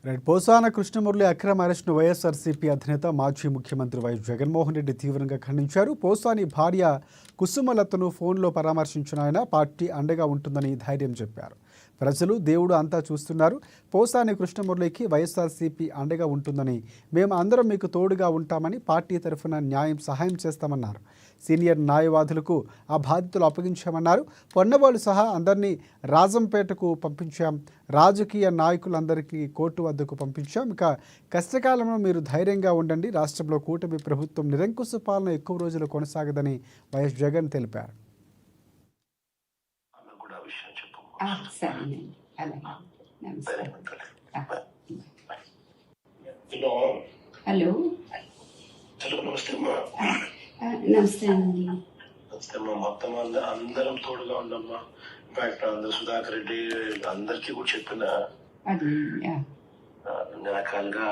పోసాన కృష్ణమురళి అక్రమ అరెస్టును వైఎస్ఆర్సీపీ అధినేత మాజీ ముఖ్యమంత్రి వైఎస్ జగన్మోహన్ రెడ్డి తీవ్రంగా ఖండించారు. పోసాని భార్య కుసుమలతను ఫోన్లో పరామర్శించిన ఆయన పార్టీ అండగా ఉంటుందని ధైర్యం చెప్పారు. ప్రజలు దేవుడు అంతా చూస్తున్నారు. పోసాని కృష్ణమురళికి వైఎస్ఆర్సీపీ అండగా ఉంటుందని, మేము అందరం మీకు తోడుగా ఉంటామని, పార్టీ తరఫున సహాయం చేస్తామన్నారు. సీనియర్ న్యాయవాదులకు ఆ బాధ్యతలు అప్పగించామన్నారు. పొన్నవాళ్ళు సహా అందరినీ రాజంపేటకు పంపించాం. రాజకీయ నాయకులందరికీ కోర్టు వద్దకు పంపించాం. ఇక కష్టకాలంలో మీరు ధైర్యంగా ఉండండి. రాష్ట్రంలో కూటమి ప్రభుత్వం నిరంకుశ పాలన ఎక్కువ రోజులు కొనసాగదని వైఎస్ జగన్ తెలిపారు. హలో, నమస్తే అండి. నమస్తే అమ్మా. మొత్తం అందరం తోడుగా ఉండమ్మా. ఇన్ఫాక్ట్ అందరు సుధాకర్ రెడ్డి అందరికీ కూడా చెప్పిన అది అన్ని రకాలుగా